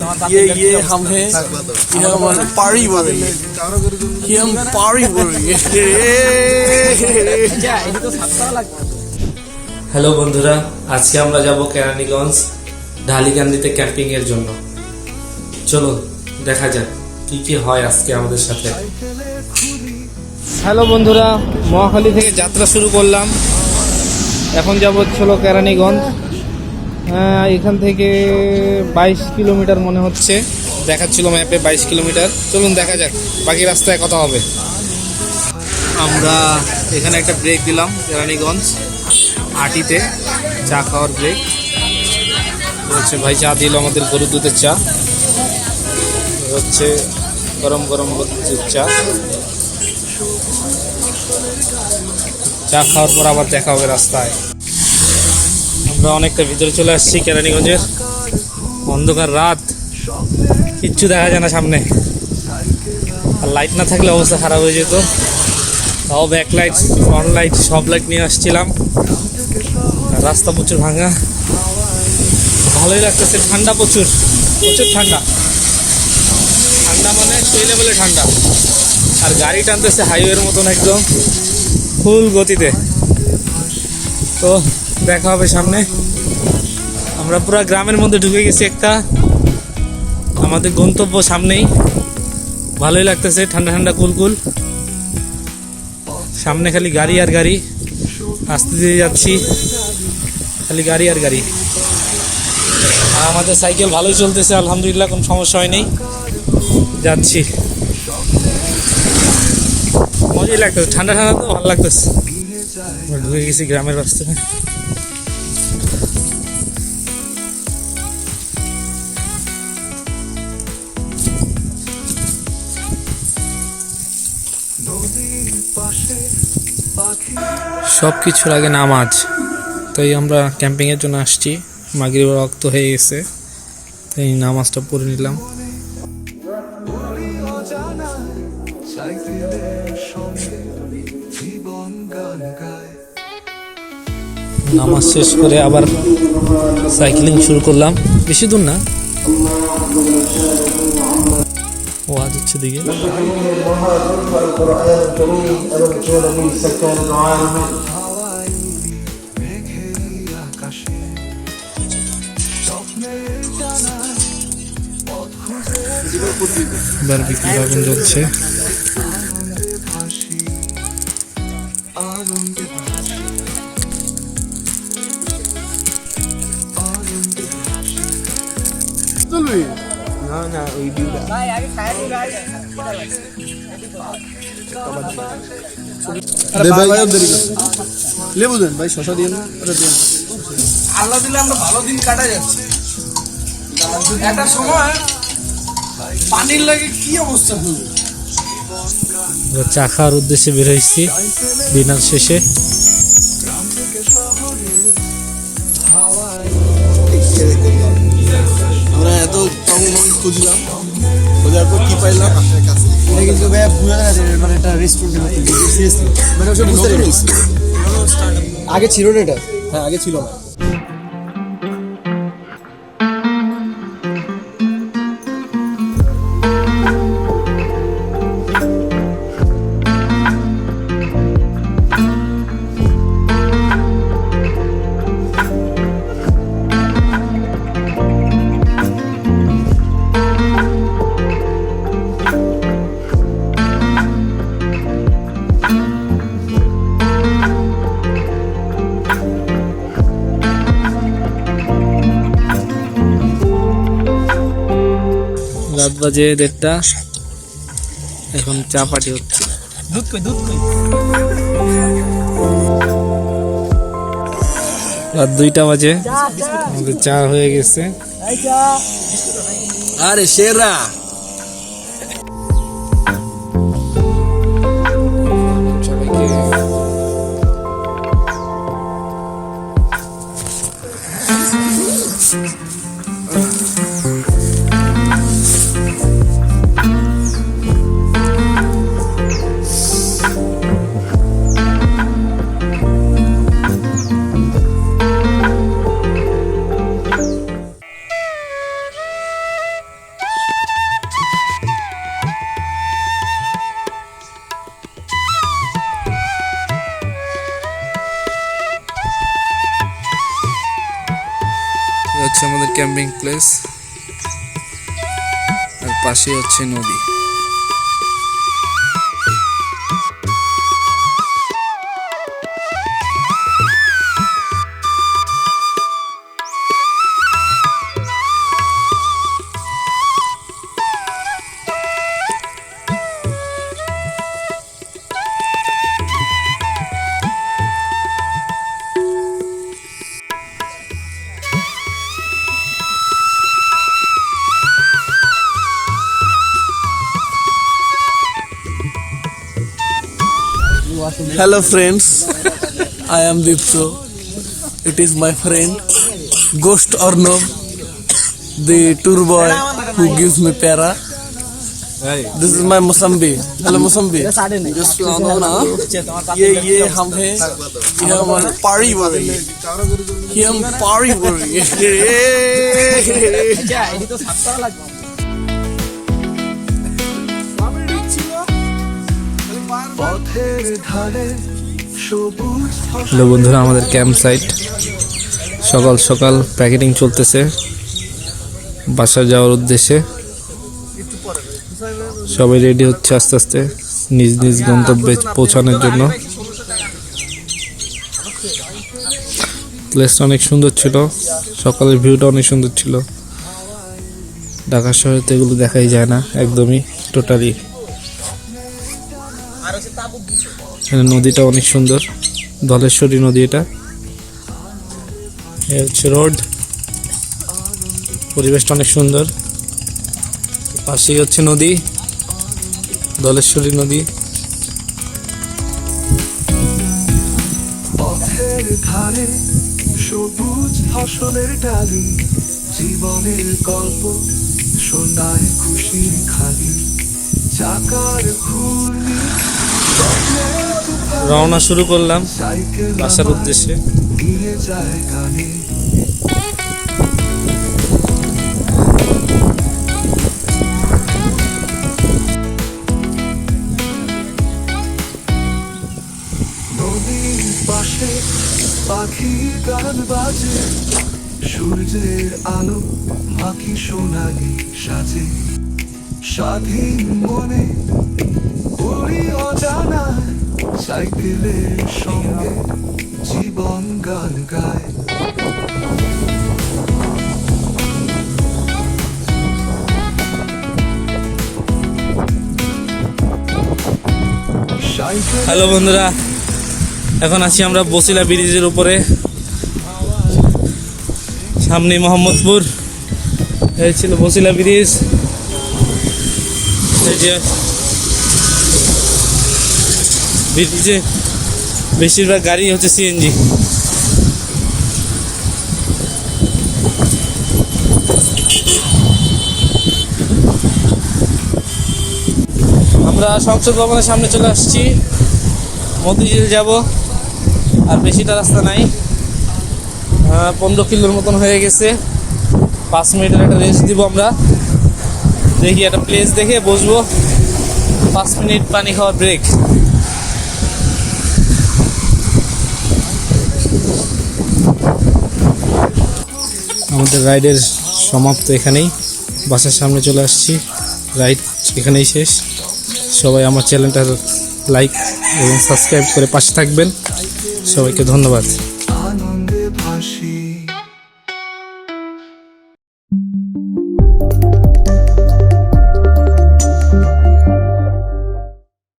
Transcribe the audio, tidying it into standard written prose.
ये हम हैं, ये हमारे पारी बोल रही है, ये हम पारी बोल रही है। হ্যালো বন্ধুরা, আজকে আমরা যাব কেরানীগঞ্জ ঢালিকান্দিতে ক্যাম্পিং এর জন্য। চলো দেখা যাক কি কি হয় আজকে আমাদের সাথে। হ্যালো বন্ধুরা, মহাখালী থেকে যাত্রা শুরু করলাম। এখন যাব হলো কেরানীগঞ্জ। এখান থেকে 22 কিলোমিটার মনে হচ্ছে, দেখাচ্ছিল ম্যাপে 22 কিলোমিটার। চলুন দেখা যাক বাকি রাস্তায় কথা হবে। আমরা এখানে একটা ব্রেক দিলাম কেরানীগঞ্জ আটিতে, চা খাওয়ার ব্রেক হচ্ছে। ভাই চা দিল আমাদের গরুর দুধের চা, হচ্ছে গরম গরম চা। চা খাওয়ার পর আবার দেখা হবে রাস্তায়। আমরা অনেকটা ভিতরে চলে আসছি কেরানীগঞ্জের। অন্ধকার রাত, কিচ্ছু দেখা যায় না সামনে, আর লাইট না থাকলে অবস্থা খারাপ হয়ে যেত। তাও ব্যাক লাইট, ফ্রন্ট লাইট, সব লাইট নিয়ে আসছিলাম। রাস্তা প্রচুর ভাঙা, ভালোই লাগতেছে। ঠান্ডা প্রচুর প্রচুর ঠান্ডা, ঠান্ডা মানে সেই লেভেলে ঠান্ডা। আর গাড়ি টানতেছে হাইওয়ের মতন একদম ফুল গতিতে। তো দেখা হবে সামনে। আমরা পুরো গ্রামের মধ্যে ঢুকে গেছি একটা, আমাদের গন্তব্য সামনেই। ভালোই লাগতেছে, ঠান্ডা ঠান্ডা কুলকুল। সামনে খালি গাড়ি আর গাড়ি, আস্তে দিয়ে যাচ্ছি, খালি গাড়ি আর গাড়ি। আর আমাদের সাইকেল ভালোই চলতেছে আলহামদুলিল্লাহ, কোনো সমস্যা হয়নি। যাচ্ছি, মজাই লাগতেছে, ঠান্ডা ঠান্ডা তো ভালো লাগতেছে। ঢুকে গেছি গ্রামের রাস্তায়। সব কিছুর আগে নামাজ, তাই আমরা ক্যাম্পিংয়ের জন্য আসছি। মাগরিবের ওয়াক্ত হয়ে গেছে, তাই নামাজটা পড়ে নিলাম। নামাজ শেষ করে আবার সাইক্লিং শুরু করলাম। বেশি দূর না, ওয়াজ হচ্ছে দিকে। বারবিকিউ আগুন জ্বলছে। না ওই ভিউটা লেবু দেন ভাই, শশা দিয়ে আল্লাহ দিলে আমরা ভালো দিন কাটা যাচ্ছে। একটা সময় পানির লাগে কি অবস্থা হলো। চা খাওয়ার উদ্দেশ্যে বের হয়েছি ডিনার শেষে। আমরা এত খুঁজলাম, খোঁজার পর কি পাইলাম, কিন্তু মানে একটা রেস্টুরেন্ট আগে ছিল না এটা। হ্যাঁ আগে ছিল না। রাত বাজে 1:30, এখন চা পার্টি হচ্ছে। দুধ কই রাত 2টা বাজে, আমাদের চা হয়ে গেছে। আরে সেরা ক্যাম্পিং প্লেস, আর পাশে হচ্ছে নদী। Hello friends, I am Dipso. It is my friend, Ghost Arnav, the tour boy who gives me para. This is my Mosambi. Hello Mosambi. Just ना ये हम हैं, ये हमारे पारी वाले, ये हम पारी वाले। হ্যালো বন্ধুরা, আমাদের ক্যাম্প সাইট। সকাল সকাল প্যাকেটিং চলতেছে বাসা যাওয়ার উদ্দেশ্যে। সবাই রেডি হচ্ছে আস্তে আস্তে নিজ নিজ গন্তব্যে পৌঁছানোর জন্য। প্লেসটা অনেক সুন্দর ছিল, সকালের ভিউটা অনেক সুন্দর ছিল। ঢাকা শহরে তো এগুলো দেখাই যায় না একদমই, টোটালি। নদীটা অনেক সুন্দর, ধলেশ্বরী নদী। এটা হচ্ছে রোড, পরিবেশটা অনেক সুন্দর। পাশেই হচ্ছে নদী, ধলেশ্বরী নদী। পথের ধারে সবুজ ফসলের ডালি, জীবনের গল্প শোনায় খুশির খালি, চাকার ঘূর্ণি রওনা শুরু করলাম বাসার উদ্দেশ্যে। নিয়ে যায় গানে। নদীর পাশে পাখির গান বাজে, সূর্যের আলো মাখি সোনালি সাজে, স্বাধীন মনে পড়ি অজানা, সাইকেলের সঙ্গে জীবন গান গায়। হ্যালো বন্ধুরা, এখন আছি আমরা বসিলা ব্রিজের উপরে, সামনে মোহাম্মদপুর। এই ছিল বসিলা ব্রিজ। এই যে ব্রিজে বেশিরভাগ গাড়ি হচ্ছে সিএনজি। আমরা সংসদ ভবনের সামনে চলে আসছি, মতিঝিল যাব। আর বেশিটা রাস্তা নাই, 15 কিলোর মতন হয়ে গেছে। 5 মিনিটের একটা রেস্ট দিব আমরা। দেখি একটা প্লেস দেখে বসবো, 5 মিনিট পানি খাওয়ার ব্রেক। আমাদের রাইডের সমাপ্ত এখানেই, বাসার সামনে চলে আসছি। রাইড এখানেই শেষ। সবাই আমার চ্যানেলটা লাইক এবং সাবস্ক্রাইব করে পাশে থাকবেন। সবাইকে ধন্যবাদ। আনন্দে ভাসি